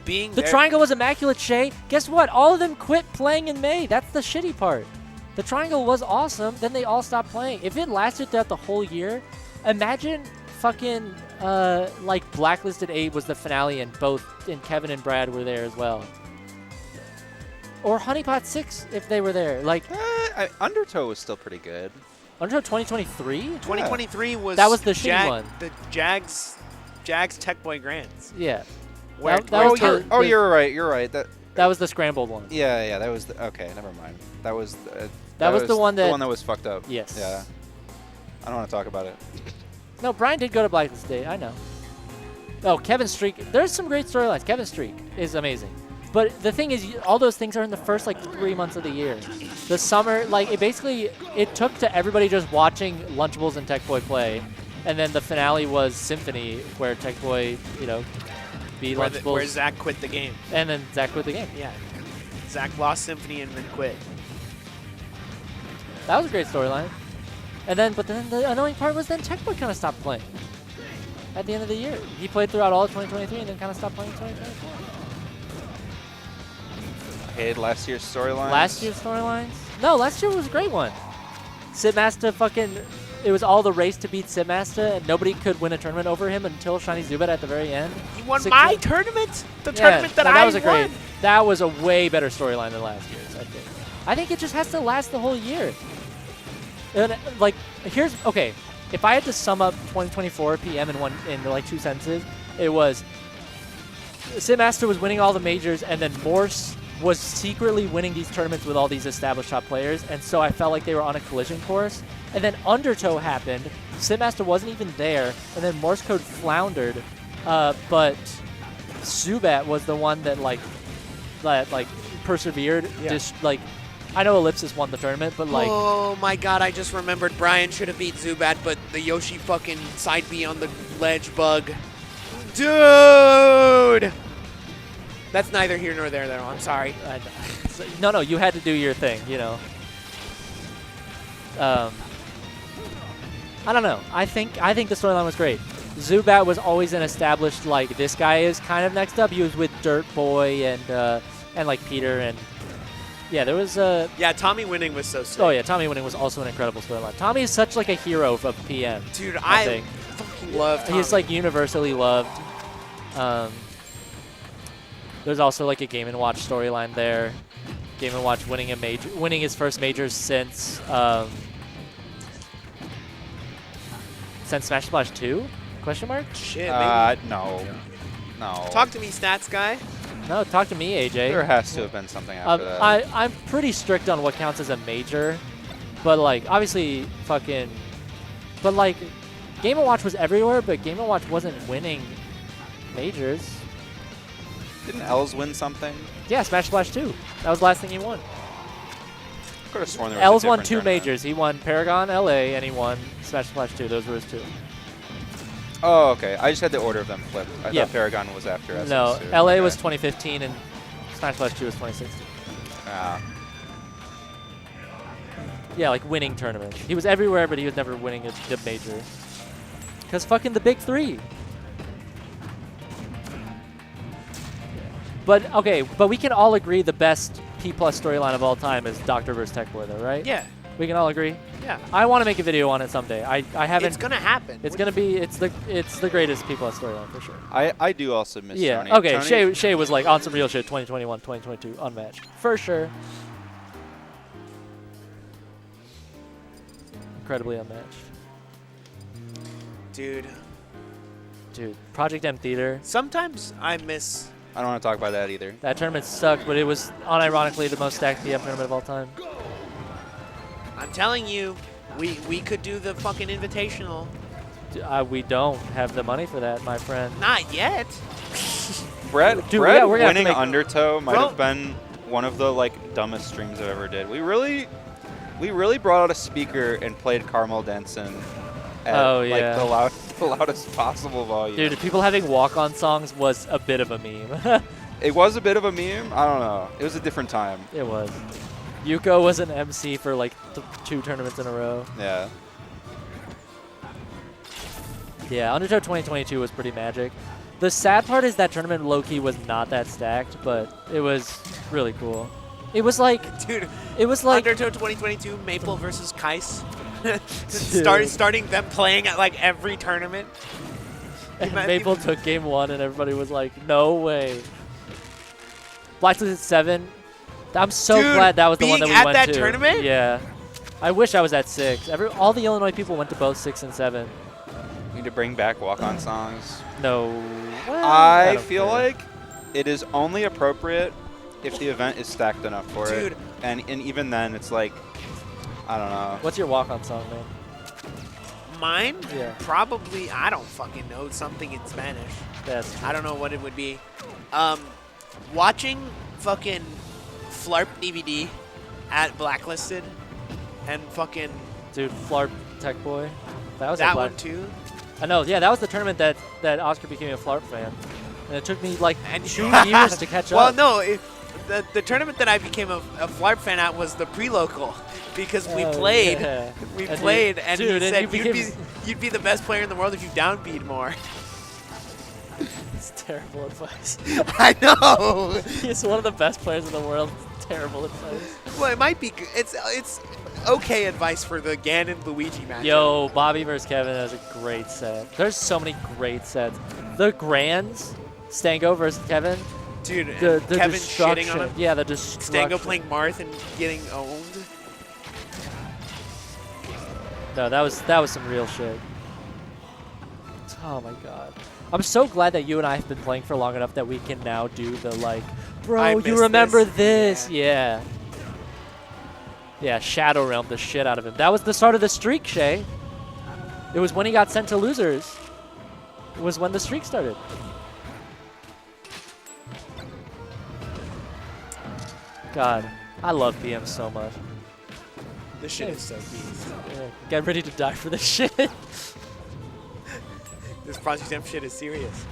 The triangle was immaculate, Shay. Guess what? All of them quit playing in May. That's the shitty part. The triangle was awesome. Then they all stopped playing. If it lasted throughout the whole year, imagine fucking like Blacklisted 8 was the finale and Kevin and Brad were there as well. Or Honeypot 6 if they were there. Like Undertow was still pretty good. Undertow 2023? 2023 was that was the shitty one. The Jags Tech Boy Grands. Yeah. You're right. You're right. That was the scrambled one. Yeah. That was okay. Never mind. That was the one that was fucked up. Yes. Yeah. I don't want to talk about it. No, Brian did go to Blacklisted 8. I know. Oh, Kevin Streak. There's some great storylines. Kevin Streak is amazing. But the thing is, all those things are in the first, 3 months of the year. The summer, it took to everybody just watching Lunchables and Tech Boy play. And then the finale was Symphony, where Tech Boy, beat Lunchables. Where Zach quit the game. And then Zach quit the game. Yeah. Zach lost Symphony and then quit. That was a great storyline. But then the annoying part was then Tech Boy kind of stopped playing at the end of the year. He played throughout all of 2023 and then kind of stopped playing in 2024. I hated last year's storylines. Last year's storylines? No, last year was a great one. Sidmaster it was all the race to beat Sidmaster, and nobody could win a tournament over him until Shiny Zubat at the very end. He won my tournament? The tournament that I was won? That was a way better storyline than last year's, I think. I think it just has to last the whole year. And okay, if I had to sum up 2024 PM in 2 sentences, it was Sidmaster was winning all the majors, and then Morse was secretly winning these tournaments with all these established top players, and so I felt like they were on a collision course. And then Undertow happened, Sidmaster wasn't even there, and then Morse Code floundered, but Zubat was the one that persevered. Yeah. I know Ellipsis won the tournament, but oh my god, I just remembered Brian should have beat Zubat, but the Yoshi fucking side B on the ledge bug. Dude! That's neither here nor there, though. I'm sorry. No, you had to do your thing, I don't know. I think the storyline was great. Zubat was always an established, this guy is kind of next up. He was with Dirt Boy and Peter and yeah, there was yeah, Tommy winning was so sick. Oh yeah, Tommy winning was also an incredible storyline. Tommy is such a hero of PM. Dude, I fucking love Tommy. He's universally loved. There's also a Game & Watch storyline there. Game & Watch winning his first majors since Smash Splash 2? Question mark? Shit, no. Talk to me, stats guy. No, talk to me, AJ. There has to have been something after that. I'm pretty strict on what counts as a major, but obviously Game & Watch was everywhere, but Game & Watch wasn't winning majors. Didn't Els win something? Yeah, Smash Splash 2. That was the last thing he won. Could have sworn there was Els a won different 2 majors. He won Paragon, LA, and he won Smash Splash 2. Those were his 2. Oh, okay. I just had the order of them flipped. I thought Paragon was after us. No, LA was 2015 and Smash Splash 2 was 2016. Yeah, winning tournaments. He was everywhere, but he was never winning a major. Because fucking the big 3. But, okay, we can all agree the best P+ storyline of all time is Doctor vs. Tech Boy, though, right? Yeah. We can all agree? Yeah. I want to make a video on it someday. I haven't. It's gonna happen. It's gonna be. It's the greatest P+ storyline for sure. I do also miss Tony. Okay. Tony. Shay was on some real shit. 2021, 2022, unmatched for sure. Incredibly unmatched. Dude. Project M Theater. Sometimes I miss. I don't want to talk about that either. That tournament sucked, but it was unironically the most stacked PM tournament of all time. I'm telling you, we could do the fucking invitational. We don't have the money for that, my friend. Not yet. Brett we're winning Undertow might have been one of the dumbest streams I've ever did. We really brought out a speaker and played Carmel Denson at the loudest possible volume. Dude, people having walk-on songs was a bit of a meme. It was a bit of a meme. I don't know. It was a different time. It was. Yuko was an MC for 2 tournaments in a row. Yeah. Yeah, Undertow 2022 was pretty magic. The sad part is that tournament low-key was not that stacked, but it was really cool. It was like, dude, it was like Undertow 2022, Maple versus Kais. Starting them playing at like every tournament. And Maple took game 1 and everybody was like, no way. Blacklist 7. I'm so glad that was the one that we went to. Being at that tournament? Yeah. I wish I was at 6. All the Illinois people went to both 6 and 7. We need to bring back walk-on songs. No. Well, I feel like it is only appropriate if the event is stacked enough for it. And even then, it's like, I don't know. What's your walk-on song, man? Mine? Yeah. Probably, I don't fucking know, something in Spanish. Yes. I don't know what it would be. Watching fucking Flarp DVD at Blacklisted and fucking... Dude, Flarp Tech Boy. That was that one too? I know, yeah, that was the tournament that Oscar became a Flarp fan. And it took me like 2 years to catch up. Well, no, the tournament that I became a Flarp fan at was the pre-local. Because we played, yeah. and he said you'd be the best player in the world if you downbeat more. It's terrible advice. I know. He's one of the best players in the world. Terrible advice. Well, it might be. It's okay advice for the Ganon Luigi match. Yo, Bobby versus Kevin is a great set. There's so many great sets. The Grands, Stango versus Kevin. Dude, the Kevin shitting on him. Yeah, the destruction. Stango playing Marth and getting owned. No, that was some real shit. Oh my god. I'm so glad that you and I have been playing for long enough that we can now do the like, bro, you remember this? Yeah. Yeah, Shadow Realm the shit out of him. That was the start of the streak, Shay. It was when he got sent to losers. It was when the streak started. God, I love PM so much. This shit is so beast. Yeah, get ready to die for this shit. This Project M shit is serious.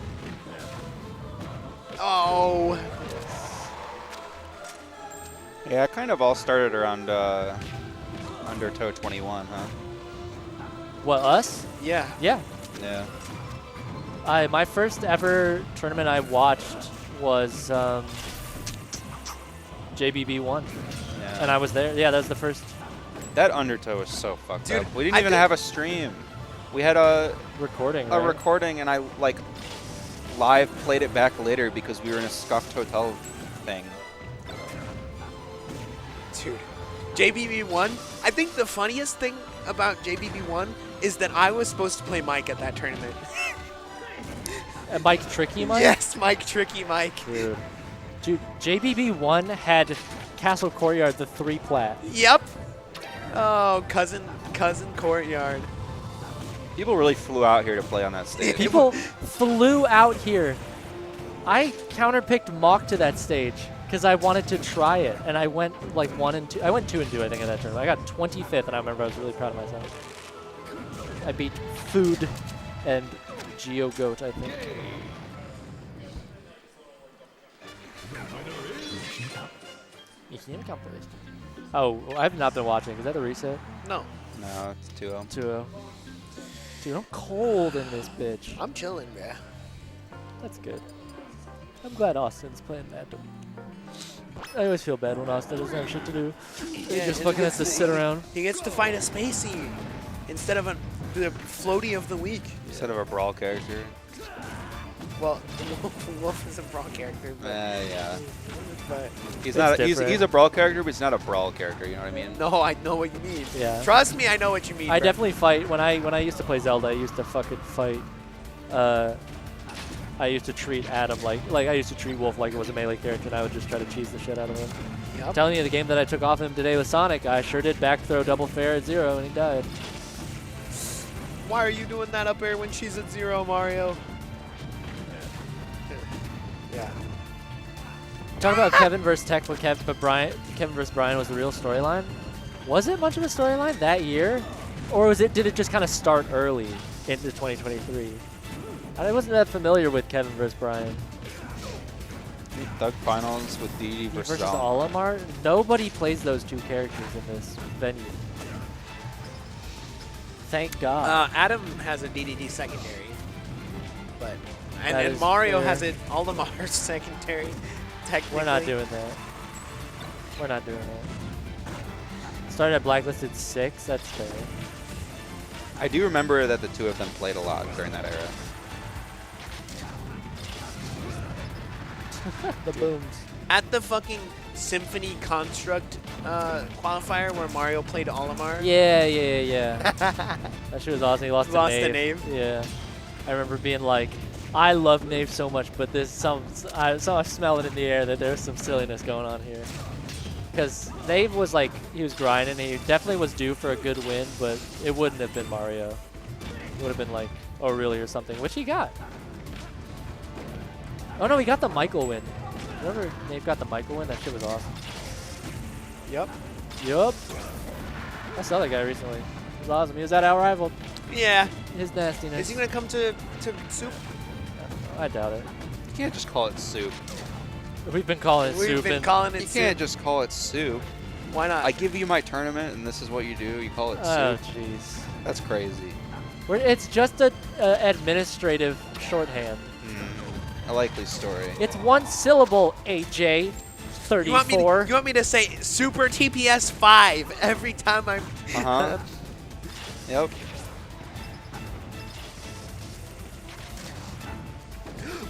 Oh. Yeah, it kind of all started around Undertow 21, huh? What, us? Yeah. Yeah. Yeah. My first ever tournament I watched was JBB1. Yeah. And I was there. Yeah, that was the first. That Undertow was so fucked Dude, up. We didn't even have a stream. We had a recording, recording, and I like live played it back later because we were in a scuffed hotel thing. Dude, JBB1, I think the funniest thing about JBB1 is that I was supposed to play Mike at that tournament. Mike Tricky Mike? Yes, Mike Tricky Mike. Dude, JBB1 had Castle Courtyard, the 3 plat. Yep. Oh, cousin Courtyard. People really flew out here to play on that stage. People flew out here. I counterpicked Mock to that stage because I wanted to try it, and I went like 1 and 2. I went 2 and 2, I think, in that tournament. I got 25th, and I remember I was really proud of myself. I beat Food and Geo Goat, I think. Oh, I've not been watching. Is that a reset? No. No, it's 2-0. 2-0. Dude, I'm cold in this bitch. I'm chilling, man. That's good. I'm glad Austin's playing that. I always feel bad when Austin doesn't have shit to do. He just fucking has to sit around. He gets to find a spacey instead of the floaty of the week. Instead of a brawl character. Well, Wolf is a brawl character. But yeah. But he's not. He's a brawl character, but he's not a brawl character. You know what I mean? No, I know what you mean. Yeah. Trust me, I know what you mean. I definitely fight when I used to play Zelda. I used to fucking fight. I used to treat Adam like I used to treat Wolf like it was a melee character, and I would just try to cheese the shit out of him. Yep. I'm telling you, the game that I took off him today with Sonic, I sure did back throw double fair at 0, and he died. Why are you doing that up air when she's at 0, Mario? Yeah. Talk about Kevin versus Tech, but Kevin versus Brian was the real storyline. Was it much of a storyline that year, or did it just kind of start early into 2023? I wasn't that familiar with Kevin versus Brian. Thug Finals with DD versus Olimar. Nobody plays those 2 characters in this venue. Thank God. Adam has a DDD secondary, but That and is Mario fair. has it Olimar's secondary. Technically, We're not doing that. We're not doing that. Started at Blacklisted 6. That's fair. I do remember that the two of them played a lot during that era. The booms. At the fucking Symphony Construct qualifier where Mario played Olimar. Yeah. That shit was awesome. He lost to Lost to Nave. Nave. Yeah. I remember being like, I love Nave so much, but there's I smell it in the air that there's some silliness going on here. Because Nave was like, he was grinding. He definitely was due for a good win, but it wouldn't have been Mario. It would have been like O'Reilly or something, which he got. Oh no, he got the Michael win. Remember Nave got the Michael win? That shit was awesome. Yep. I saw that guy recently. He was awesome. He was at Outrivaled. Yeah. His nastiness. Is he gonna come to Soup? I doubt it. You can't just call it soup. We've been calling it We've soup. been and calling it You Soup. can't just call it soup. Why not? I give you my tournament, and this is what you do. You call it oh, soup. jeez. That's crazy. It's just an administrative shorthand. A likely story. It's one syllable, AJ. 34. You want me to say Super TPS 5 every time I'm... Uh-huh. Yep.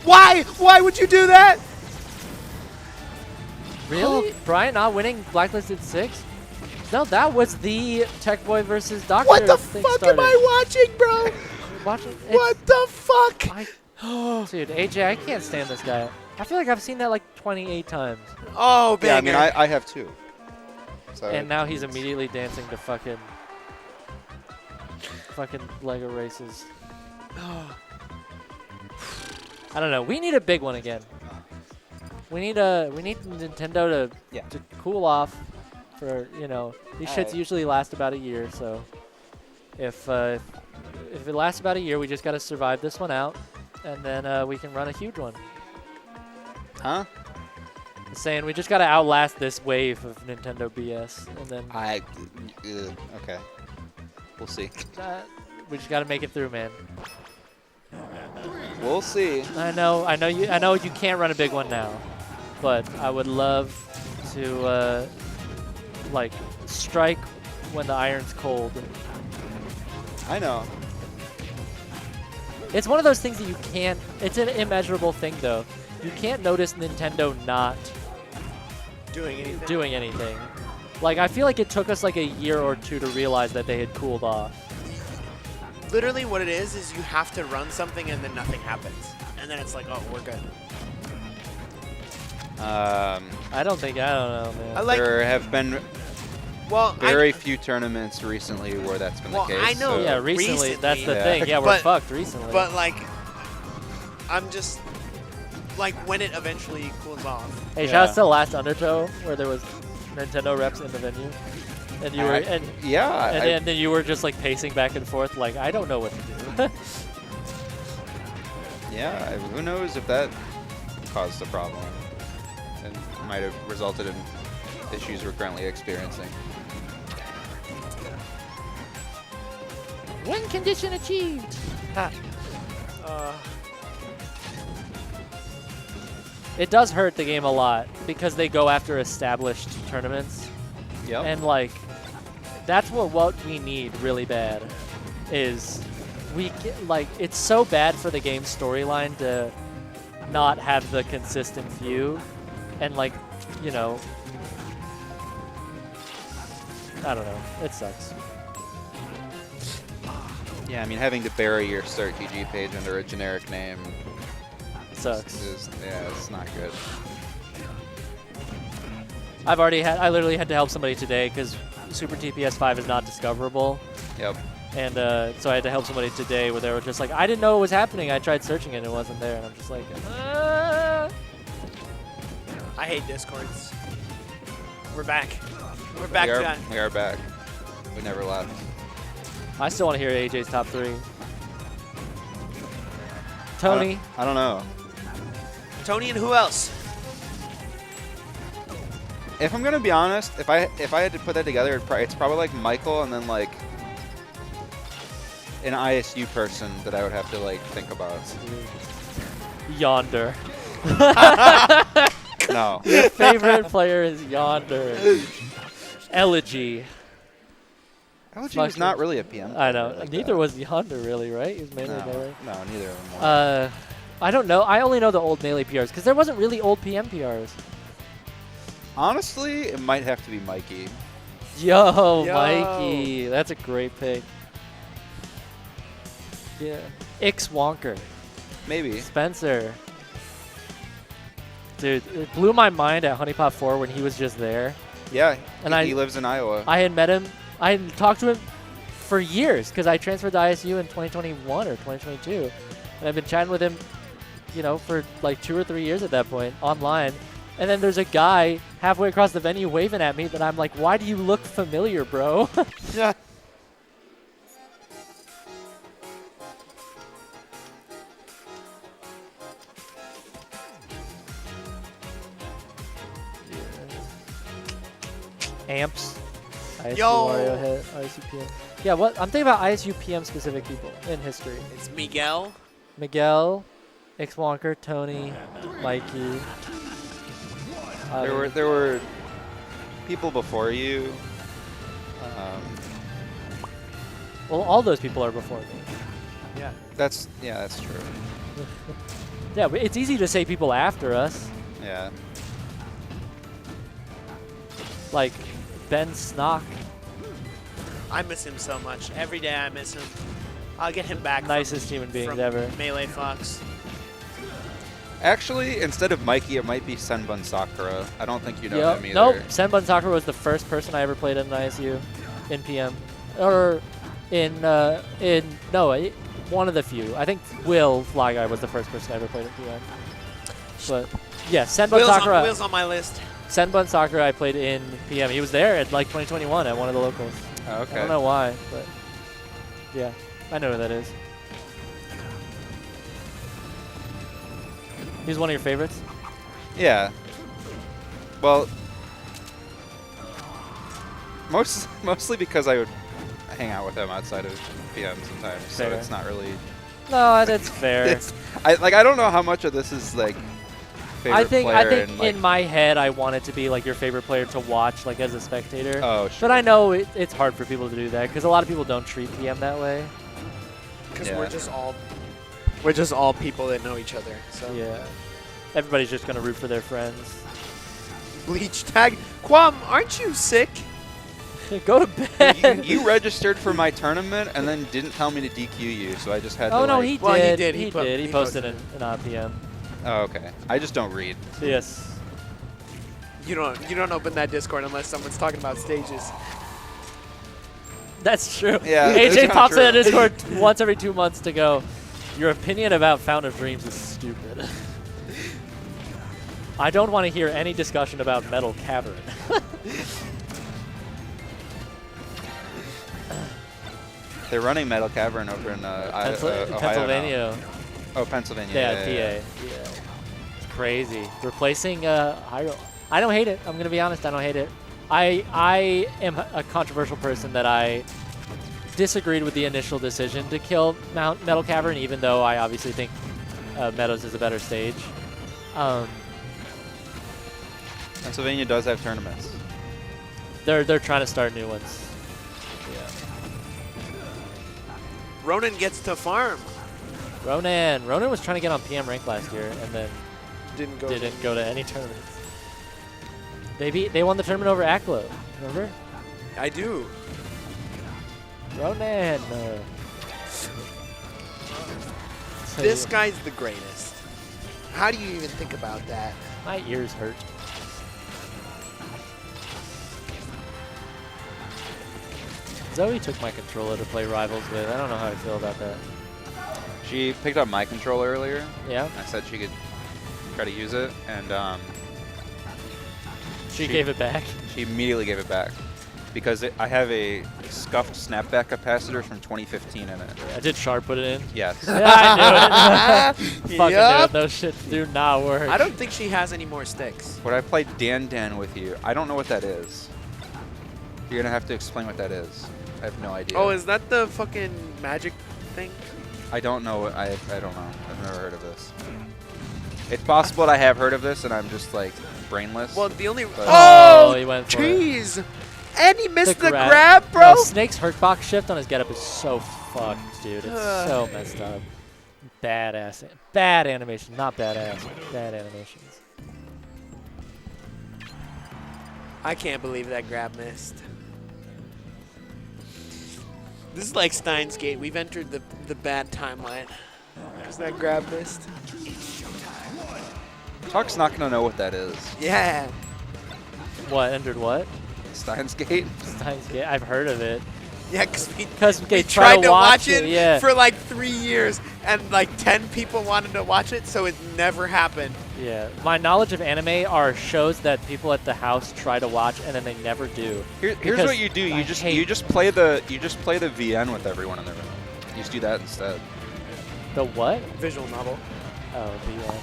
Why? Why would you do that? Really? Brian not winning Blacklisted 6? No, that was the Tech Boy versus Doctor. What the thing fuck started. am I watching, bro? Watching? What the fuck? Dude, AJ, I can't stand this guy. I feel like I've seen that like 28 times. Oh, Yeah, I banger. mean, I have too. So And now he's immediately dancing to fucking Lego races. I don't know. We need a big one again. We need Nintendo to cool off for, you know, these shits usually last about a year, so if it lasts about a year, we just got to survive this one out, and then we can run a huge one. Huh? I'm saying we just got to outlast this wave of Nintendo BS, and then okay. We'll see. we just got to make it through, man. We'll see. I know you can't run a big one now, but I would love to like strike when the iron's cold. I know. It's one of those things that you can't. It's an immeasurable thing, though. You can't notice Nintendo not doing anything. Like, I feel like it took us like a year or two to realize that they had cooled off. Literally what it is you have to run something and then nothing happens. And then it's like, oh, we're good. I don't know, man. There have been well, very few tournaments recently where that's been the case. I know. So. Yeah, recently. That's the thing. Yeah, we're fucked recently. But, like, I'm just, like, when it eventually cools off. Hey, shout out to the last Undertow where there was Nintendo reps in the venue. And you were, and then you were just, like, pacing back and forth, like, I don't know what to do. Yeah, who knows if that caused a problem and might have resulted in issues we're currently experiencing. Win condition achieved. It does hurt the game a lot because they go after established tournaments. Yep. And like, that's what we need really bad is it's so bad for the game's storyline to not have the consistent view and like, you know, I don't know. It sucks. Yeah, I mean, having to bury your Start GG page under a generic name sucks. It's not good. I literally had to help somebody today because Super TPS 5 is not discoverable. Yep. And so I had to help somebody today where they were just like, I didn't know it was happening. I tried searching it and it wasn't there. And I'm just like, I hate Discords. We're back. We're back, John. We are back. We never left. I still want to hear AJ's top 3. Tony. I don't know. Tony and who else? If I'm gonna be honest, if I had to put that together, it's probably like Michael and then like an ISU person that I would have to like think about. Yonder. No. Your favorite player is Yonder. Elegy. Elegy was not really a PM. I know. Like neither was Yonder really, right? He was mainly no, melee. no, neither of them were. I don't know. I only know the old melee PRs because there wasn't really old PM PRs. Honestly, it might have to be Mikey. Yo, Mikey. That's a great pick. Yeah. X Wonker. Maybe. Spencer. Dude, it blew my mind at Honeypot 4 when he was just there. Yeah, and he lives in Iowa. I had met him. I had talked to him for years because I transferred to ISU in 2021 or 2022. And I've been chatting with him, you know, for like 2 or 3 years at that point, online. And then there's a guy halfway across the venue waving at me that I'm like, why do you look familiar, bro? Yeah. Amps. ISU Yo. Wario hit, ISU PM. Yeah, what? I'm thinking about ISU PM specific people in history. It's Miguel. Miguel, X Wonker, Tony, Mikey. There were people before you. Well, all those people are before me. Yeah. That's true. Yeah, but it's easy to say people after us. Yeah. Like Ben Snock. I miss him so much. Every day I miss him. I'll get him back. Nicest human being from ever. Melee Fox. Actually, instead of Mikey, it might be Senbun Sakura. I don't think you know him either. Nope. Senbun Sakura was the first person I ever played in an ISU in PM. Or one of the few. I think Will Fly Guy was the first person I ever played in PM. But yeah, Senbun Sakura. Will's on my list. Senbun Sakura I played in PM. He was there at like 2021 at one of the locals. Oh, okay. I don't know why, but yeah, I know who that is. He's one of your favorites? Yeah. Well, mostly because I would hang out with him outside of PM sometimes, so Fair. it's not really. No, that's fair. I don't know how much of this is like. I think and, like, in my head I want it to be like your favorite player to watch like as a spectator. Oh, sure. But I know it's hard for people to do that because a lot of people don't treat PM that way. Because we're just all people that know each other. So yeah, everybody's just gonna root for their friends. Bleach tag. Quam, aren't you sick? Go to bed. You registered for my tournament and then didn't tell me to DQ you, so I just had to. Oh no, like, he did. Well, he did. He posted an PM. Oh, okay. I just don't read. Yes. You don't open that Discord unless someone's talking about stages. That's true. Yeah, AJ that's pops true. in the Discord once every 2 months to go, your opinion about Fountain of Dreams is stupid. I don't want to hear any discussion about Metal Cavern. They're running Metal Cavern over in Ohio Pennsylvania. now. Oh, Pennsylvania. Yeah, PA. Yeah. It's crazy. Replacing Hyrule. I don't hate it. I'm going to be honest. I don't hate it. I am a controversial person that I disagreed with the initial decision to kill Metal Cavern, even though I obviously think Meadows is a better stage. Pennsylvania does have tournaments. They're trying to start new ones. Yeah. Ronan gets to farm. Ronan was trying to get on PM rank last year and then Didn't go to any tournaments. They won the tournament over Aklo, remember? I do. Ronan. This guy's the greatest. How do you even think about that? My ears hurt. Zoe took my controller to play Rivals with. I don't know how I feel about that. She picked up my controller earlier. Yeah. I said she could try to use it, and she gave it back. She immediately gave it back because I have a scuffed snapback capacitor from 2015 in it. Yeah, did Sharp put it in? Yes. Yeah, I knew it. Fucking Yep. knew it. Those shit do not work. I don't think she has any more sticks. When I played Dan with you, I don't know what that is. You're gonna have to explain what that is. I have no idea. Oh, is that the fucking magic thing? I don't know. I don't know. I've never heard of this. It's possible that I have heard of this, and I'm just like brainless. Well, the only. Oh, he went for it. Jeez! And he missed the grab, bro. No, Snake's hurtbox shift on his getup is so fucked, dude. It's so messed up. Badass. Bad animation, not badass. Bad animations. I can't believe that grab missed. This is like Steins Gate. We've entered the bad timeline. Because that grab missed. Tuck's not gonna know what that is. Yeah. What, entered what? Steins Gate? Steins Gate. I've heard of it. Yeah, because we tried to watch it yeah. for like 3 years, and like 10 people wanted to watch it, so it never happened. Yeah, my knowledge of anime are shows that people at the house try to watch and then they never do. Here's what you do: you just play the VN with everyone in the room. You just do that instead. The what? Visual novel. Oh, VN.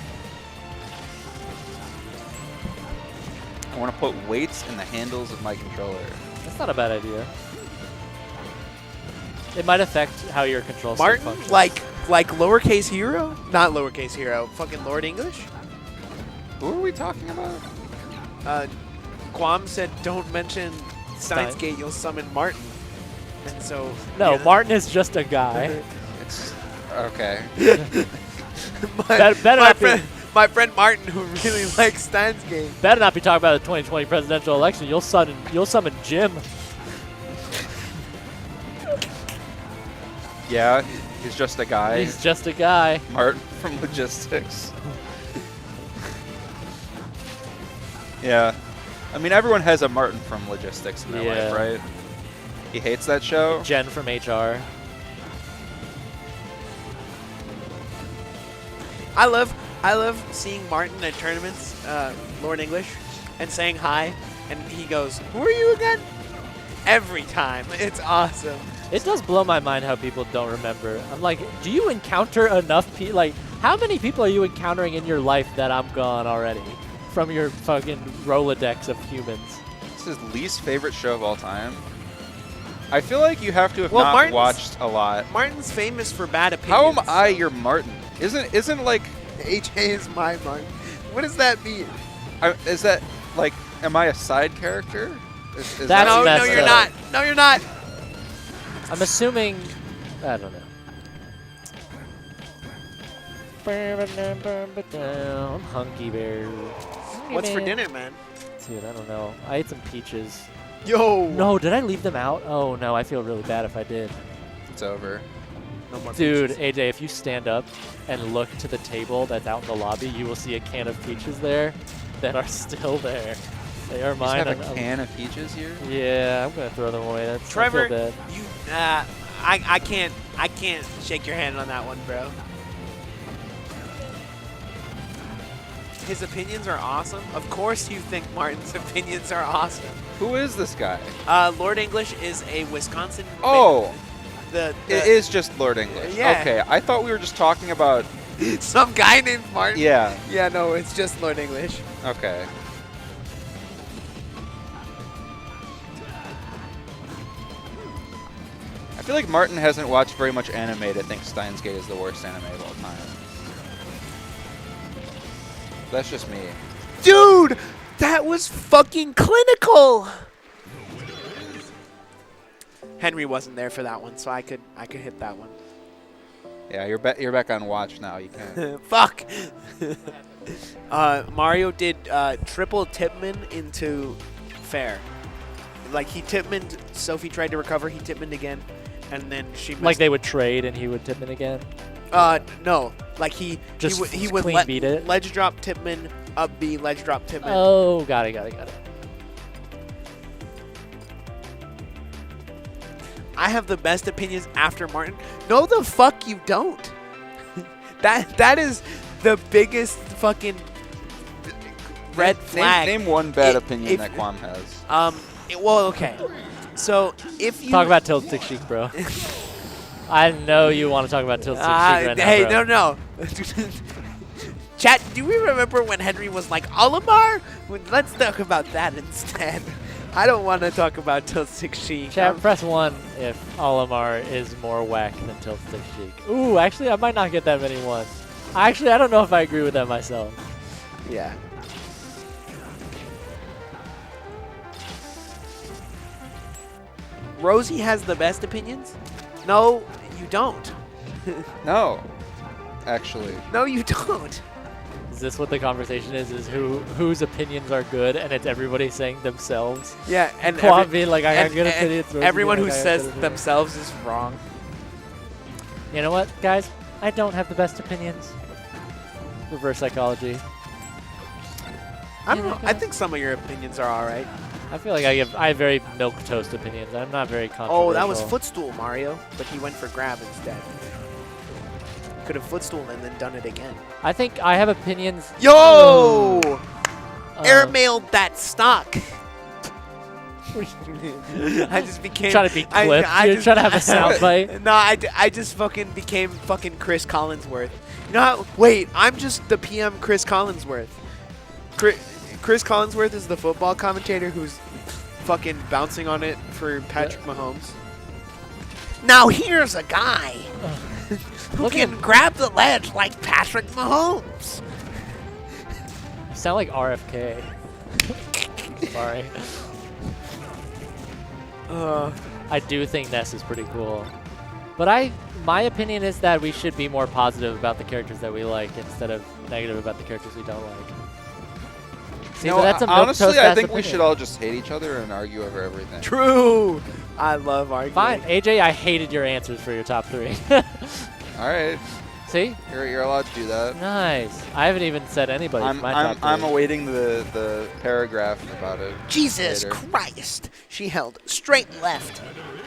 I want to put weights in the handles of my controller. That's not a bad idea. It might affect how your control stick Martin, functions. like lowercase hero? Not lowercase hero. Fucking Lord English? Who are we talking about? Quam said don't mention Steins Gate, you'll summon Martin. And so... No, yeah. Martin is just a guy. It's... Okay. My friend Martin, who really likes Steins Gate. Better not be talking about the 2020 presidential election. You'll summon Jim. Yeah, he's just a guy. He's just a guy. Martin from Logistics. Yeah. I mean, everyone has a Martin from Logistics in their life, right? He hates that show. Jen from HR. I love seeing Martin at tournaments, Lord English, and saying hi, and he goes, "Who are you again?" Every time. It's awesome. It does blow my mind how people don't remember. I'm like, do you encounter enough people? Like, how many people are you encountering in your life that I'm gone already from your fucking Rolodex of humans? This is his least favorite show of all time. I feel like you have to have watched a lot. Martin's famous for bad opinions. How am I your Martin? Isn't like... AJ is my Martin. What does that mean? Is that, like, am I a side character? Is That's no, messed no, you're up. not. No, you're not. I'm assuming, I don't know. I'm hungry bear. What's for dinner, man? Dude, I don't know. I ate some peaches. Yo. No, did I leave them out? Oh no, I feel really bad if I did. It's over. No more Dude, peaches. AJ, if you stand up and look to the table that's out in the lobby, you will see a can of peaches there that are still there. They are mine. You just have a can of peaches here? Yeah, I'm gonna throw them away. That's Trevor, I feel bad. you, I can't shake your hand on that one, bro. His opinions are awesome. Of course you think Martin's opinions are awesome. Who is this guy? Lord English is a Wisconsin. Oh, it is just Lord English. Yeah. Okay, I thought we were just talking about... some guy named Martin. Yeah. Yeah, no, it's just Lord English. Okay. I feel like Martin hasn't watched very much anime to think Steins Gate is the worst anime of all time. That's just me. Dude, that was fucking clinical. Henry wasn't there for that one, so I could hit that one. Yeah, you're back on watch now. You can. Fuck. Mario did triple Tipman into fair. Like he Tipmaned, Sophie tried to recover, he Tipmaned again, and then she missed. Like they would trade and he would Tipman again? No. Like he would clean beat it? ledge drop Tipman, up B, ledge drop Tipman. Oh, got it. I have the best opinions after Martin. No, the fuck you don't. that is the biggest fucking red flag. Name one bad opinion that Quam has. Well, okay. So if you talk about Tilt Stick Chic, bro. I know you want to talk about Tilt Stick Chic right now, hey, bro. no. Chat, do we remember when Henry was like, Olimar? Let's talk about that instead. I don't want to talk about Tilt Stick Sheik. Chat, press 1 if Olimar is more whack than Tilt Stick Sheik. Ooh, actually, I might not get that many ones. Actually, I don't know if I agree with that myself. Yeah. Rosie has the best opinions? No, you don't. No, actually. No, you don't. Is this what the conversation is? Is whose opinions are good, and it's everybody saying themselves? Yeah, and being like, I got good opinions. Everyone who like, says themselves is wrong. You know what, guys? I don't have the best opinions. Reverse psychology. I don't know. I think some of your opinions are all right. I feel like I have very milquetoast opinions. I'm not very controversial. Oh, that was footstool, Mario, but he went for grab instead. Could have footstool and then done it again. I think I have opinions. Yo! Airmailed that stock. I just became trying to be clipped. You're trying to have a soundbite. No, I just fucking became fucking Chris Collinsworth. You know how? Wait, I'm just the PM Chris Collinsworth. Chris Collinsworth is the football commentator who's fucking bouncing on it for Patrick Mahomes. Now here's a guy who can grab the ledge like Patrick Mahomes. You sound like RFK. Sorry. I do think Ness is pretty cool. But my opinion is that we should be more positive about the characters that we like instead of negative about the characters we don't like. See, no, but that's a honestly, I think opinion. we should all just hate each other and argue over everything. True. I love arguing. Fine. AJ, I hated your answers for your top 3. All right. See? You're allowed to do that. Nice. I haven't even said anybody for my top 3. I'm awaiting the paragraph about it. Jesus later. Christ. She held straight left.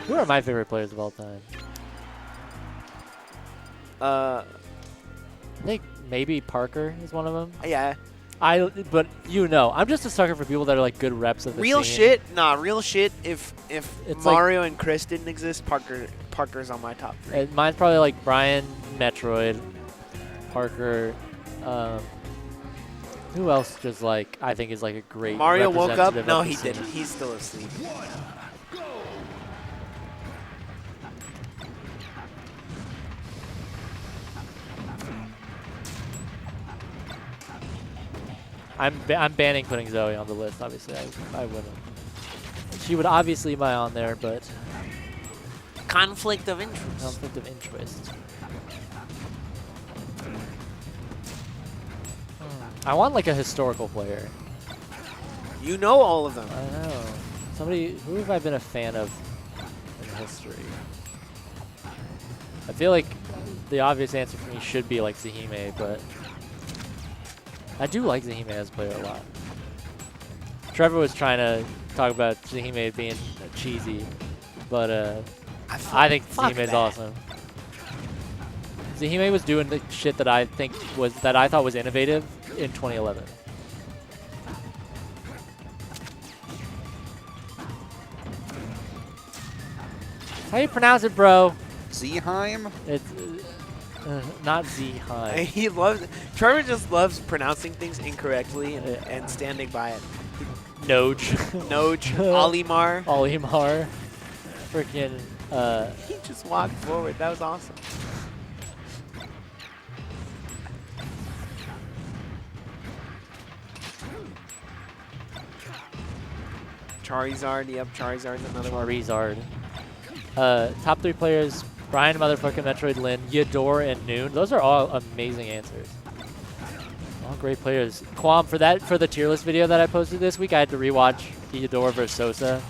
Who are my favorite players of all time? I think maybe Parker is one of them. Yeah. But I'm just a sucker for people that are like good reps of the real scene. shit. Nah, real shit. If It's Mario and Chris didn't exist, Parker's on my top 3. Mine's probably like Brian, Metroid, Parker. Who else just like I think is like a great Mario woke up? representative No, of the he scene? didn't. He's still asleep. I'm banning putting Zoe on the list. Obviously, I wouldn't. She would obviously be on there, but Conflict of interest. conflict of interest. I want like a historical player. You know all of them. I know. Somebody. Who have I been a fan of in history? I feel like the obvious answer for me should be like Zahime, but I do like Zahime as a player a lot. Trevor was trying to talk about Zahime being cheesy, but I think Zahime is awesome. Zahime was doing the shit that I thought was innovative in 2011. How you pronounce it, bro? Zheim? It's not Zheim. Trevor just loves pronouncing things incorrectly and standing by it. Noj. Olimar. Olimar. Freaking. He just walked forward. That was awesome. Charizard. Yep, Charizard's another one. Charizard. Top 3 players: Brian, motherfucking Metroid, Lynn, Yador, and Noon. Those are all amazing answers. All great players. Quam, for the tier list video that I posted this week, I had to rewatch Yador versus Sosa.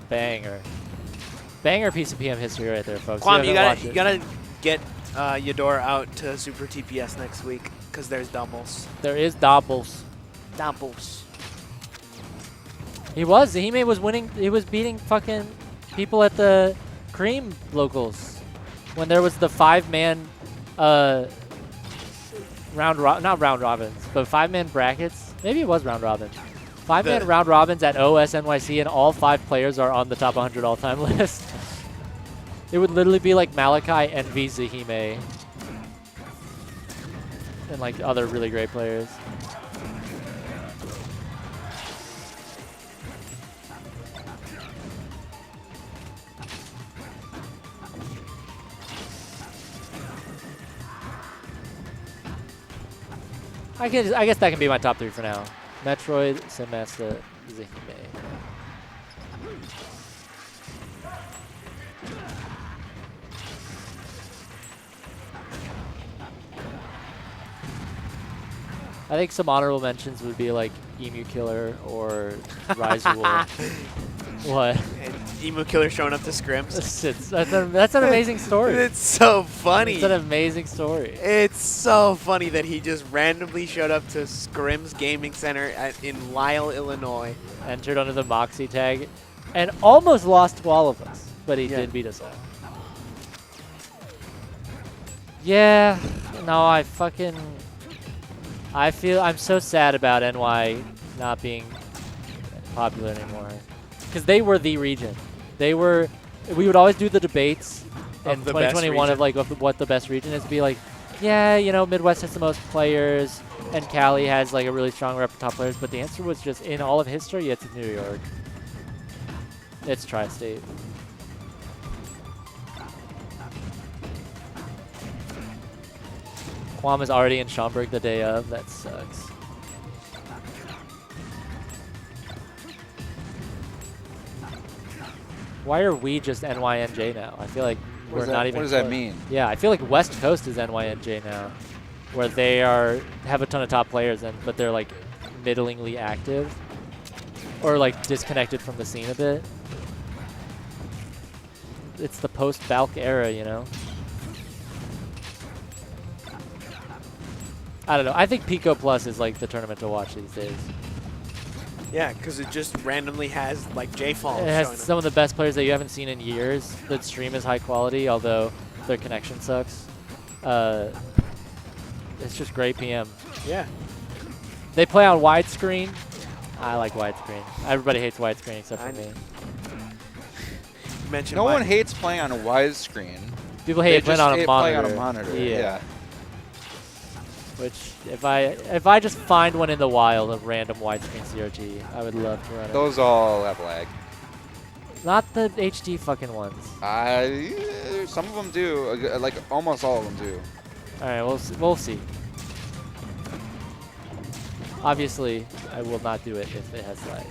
Banger. Banger piece of PM history right there, folks. Quam, you gotta get Yador out to Super TPS next week because there's doubles. There is doubles. Doubles. Zahime was winning. He was beating fucking people at the Cream locals when there was the 5-man not round robins, but 5-man brackets. Maybe it was round robins. 5-man round robins at OS NYC, and all 5 players are on the top 100 all-time list. It would literally be like Malachi, Envy, Zahime, and like other really great players. I guess that can be my top 3 for now. Metroid, Semester, Zihime. I think some honorable mentions would be like Emu Killer or Rizul. What? And Emu Killer showing up to scrims. That's an amazing story. It's so funny. It's an amazing story. It's so funny that he just randomly showed up to Scrims Gaming Center in Lisle, Illinois. Entered under the Moxie tag and almost lost to all of us, but he did beat us all. Yeah, no, I'm so sad about NY not being popular anymore. Because they were the region. We would always do the debates in 2021 of like what the best region is. Be like, yeah, you know, Midwest has the most players, and Cali has like a really strong rep of top players. But the answer was just in all of history, it's New York. It's Tri-State. Quam is already in Schaumburg the day of. That sucks. Why are we just NYNJ now? I feel like we're not even. What does that mean? Yeah, I feel like West Coast is NYNJ now, where they have a ton of top players, but they're like middlingly active, or like disconnected from the scene a bit. It's the post-Balk era, you know. I don't know. I think Pico Plus is like the tournament to watch these days. Yeah, because it just randomly has like J-Fall. It has some of the best players that you haven't seen in years. The stream is high quality, although their connection sucks. It's just great PM. Yeah. They play on widescreen. I like widescreen. Everybody hates widescreen except for me. No one hates playing on a widescreen. People hate playing on a monitor. Playing on a monitor. Yeah. Which, if I just find one in the wild of random widescreen CRT, I would love to run it. Those all have lag. Not the HD fucking ones. Some of them do. Like almost all of them do. All right, we'll see. Obviously, I will not do it if it has lag.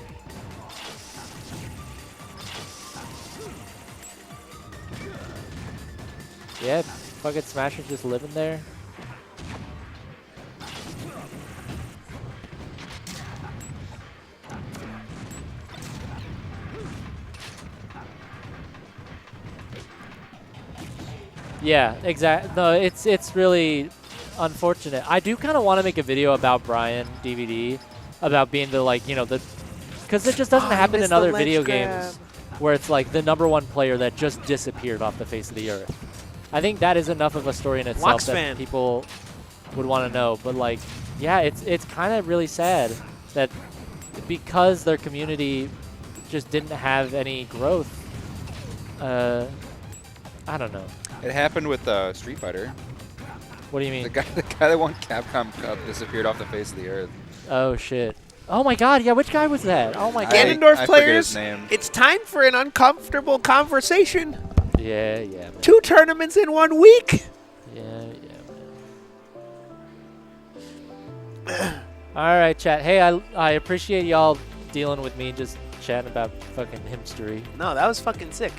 Yeah, fucking Smasher's just living there. Yeah, exactly. No, it's really unfortunate. I do kind of want to make a video about Brian DVD, about being the like, you know, because it just doesn't happen in other video games where it's like the #1 player that just disappeared off the face of the earth. I think that is enough of a story in itself that people would want to know. But like, yeah, it's kind of really sad that because their community just didn't have any growth. I don't know. It happened with Street Fighter. What do you mean? The guy that won Capcom Cup disappeared off the face of the earth. Oh shit. Oh my god, yeah, which guy was that? Oh my god. Ganondorf players, his name. It's time for an uncomfortable conversation. Yeah, man. 2 tournaments in 1 week. Yeah, man. Alright, chat. Hey, I appreciate y'all dealing with me just chatting about fucking himstery. No, that was fucking sick.